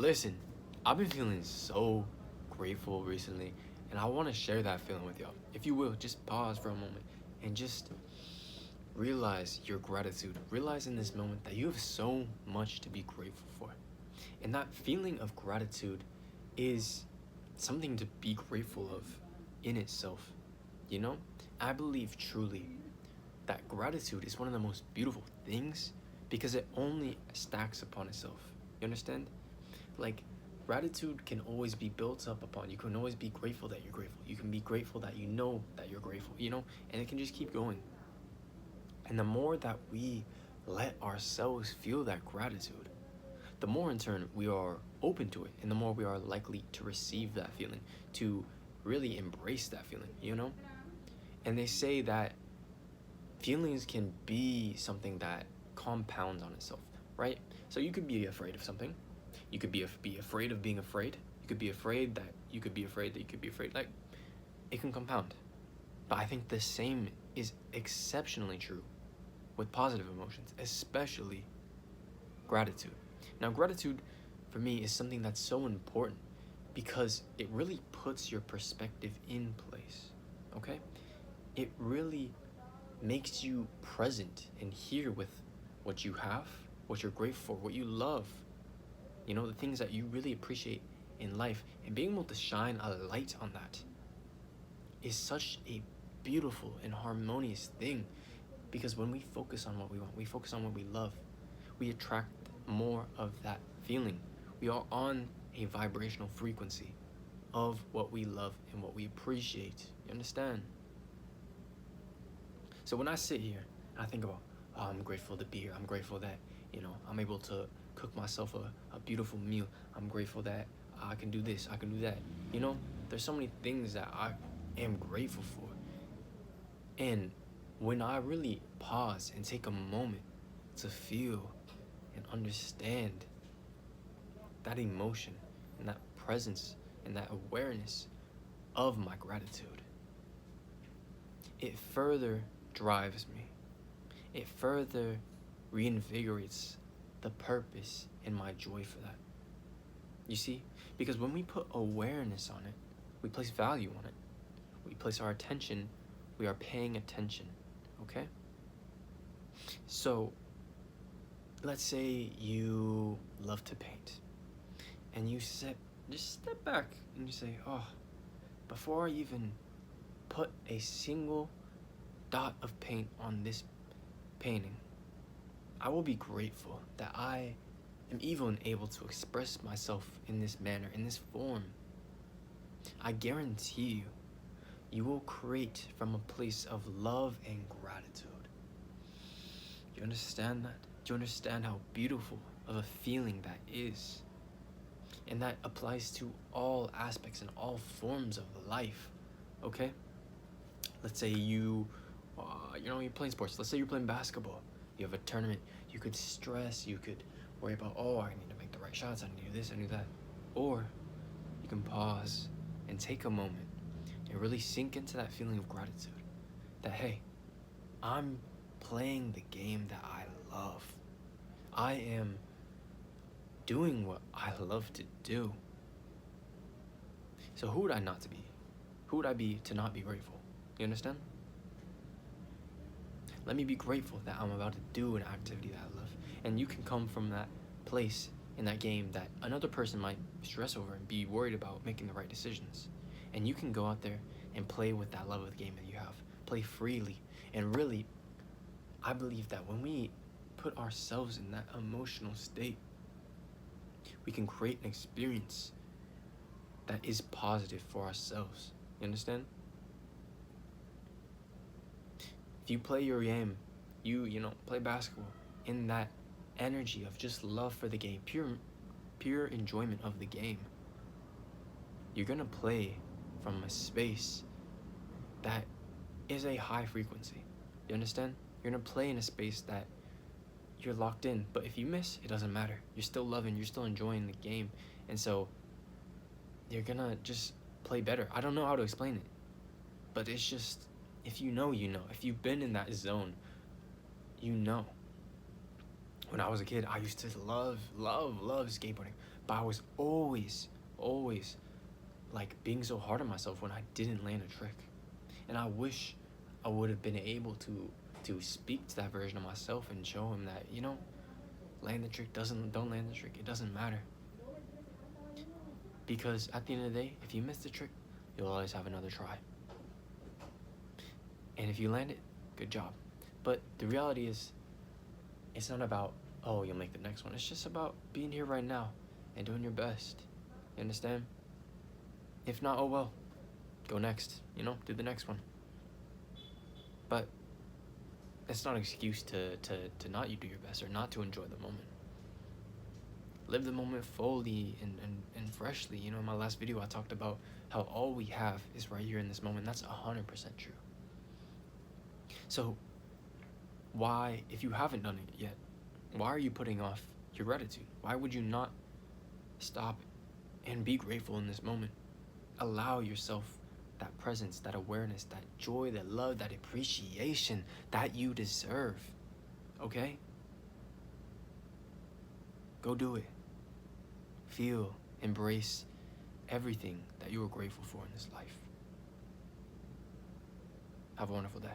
Listen, I've been feeling so grateful recently, and I want to share that feeling with y'all. If you will, just pause for a moment and just realize your gratitude. Realize in this moment that you have so much to be grateful for. And that feeling of gratitude is something to be grateful of in itself. You know, I believe truly that gratitude is one of the most beautiful things because it only stacks upon itself. You understand? Like, gratitude can always be built up upon. You can always be grateful that you're grateful. You can be grateful that you know that you're grateful, and it can just keep going. And the more that we let ourselves feel that gratitude, the more in turn we are open to it, and the more we are likely to receive that feeling, to really embrace that feeling. And they say that feelings can be something that compounds on itself, right? So you could be afraid of something. You could be afraid of being afraid. You could be afraid that you could be afraid that you could be afraid. Like, it can compound. But I think the same is exceptionally true with positive emotions, especially gratitude. Now, gratitude for me is something that's so important because it really puts your perspective in place, okay? It really makes you present and here with what you have, what you're grateful for, what you love, the things that you really appreciate in life, and being able to shine a light on that is such a beautiful and harmonious thing, because when we focus on what we want, we focus on what we love, we attract more of that feeling. We are on a vibrational frequency of what we love and what we appreciate. You understand? So when I sit here and I think about, I'm grateful to be here, I'm grateful that, I'm able to cook myself a beautiful meal, I'm grateful that I can do this, I can do that. There's so many things that I am grateful for. And when I really pause and take a moment to feel and understand that emotion and that presence and that awareness of my gratitude, it further drives me. It further reinvigorates the purpose and my joy for that. You see? Because when we put awareness on it, we place value on it. We place our attention, we are paying attention, okay? So, let's say you love to paint, and you just step back and you say, before I even put a single dot of paint on this painting, I will be grateful that I am even able to express myself in this manner, in this form. I guarantee you will create from a place of love and gratitude. Do you understand that? Do you understand how beautiful of a feeling that is? And that applies to all aspects and all forms of life, okay? Let's say you're playing sports. Let's say you're playing basketball. You have a tournament. You could stress. You could worry about, I need to make the right shots. I need to do this, I need that. Or you can pause and take a moment and really sink into that feeling of gratitude. That, hey, I'm playing the game that I love. I am doing what I love to do. So who would I not to be? Who would I be to not be grateful? You understand? Let me be grateful that I'm about to do an activity that I love. And you can come from that place in that game that another person might stress over and be worried about making the right decisions. And you can go out there and play with that love of the game that you have. Play freely. And really, I believe that when we put ourselves in that emotional state, we can create an experience that is positive for ourselves. You understand? If you play your game, you play basketball in that energy of just love for the game, pure enjoyment of the game, you're gonna play from a space that is a high frequency. You understand? You're gonna play in a space that you're locked in. But if you miss, it doesn't matter. You're still loving, you're still enjoying the game. And so you're gonna just play better. I don't know how to explain it, but it's just, if you know, you know. If you've been in that zone, you know. When I was a kid, I used to love skateboarding. But I was always like being so hard on myself when I didn't land a trick. And I wish I would have been able to speak to that version of myself and show him that, land the trick, don't land the trick, it doesn't matter. Because at the end of the day, if you miss the trick, you'll always have another try. And if you land it, good job. But the reality is, it's not about, oh, you'll make the next one. It's just about being here right now and doing your best. You understand? If not, oh well, go next, do the next one. But it's not an excuse to not you do your best or not to enjoy the moment. Live the moment fully and freshly. In my last video, I talked about how all we have is right here in this moment. That's 100% true. So why, if you haven't done it yet, why are you putting off your gratitude? Why would you not stop and be grateful in this moment? Allow yourself that presence, that awareness, that joy, that love, that appreciation that you deserve. Okay? Go do it. Feel, embrace everything that you are grateful for in this life. Have a wonderful day.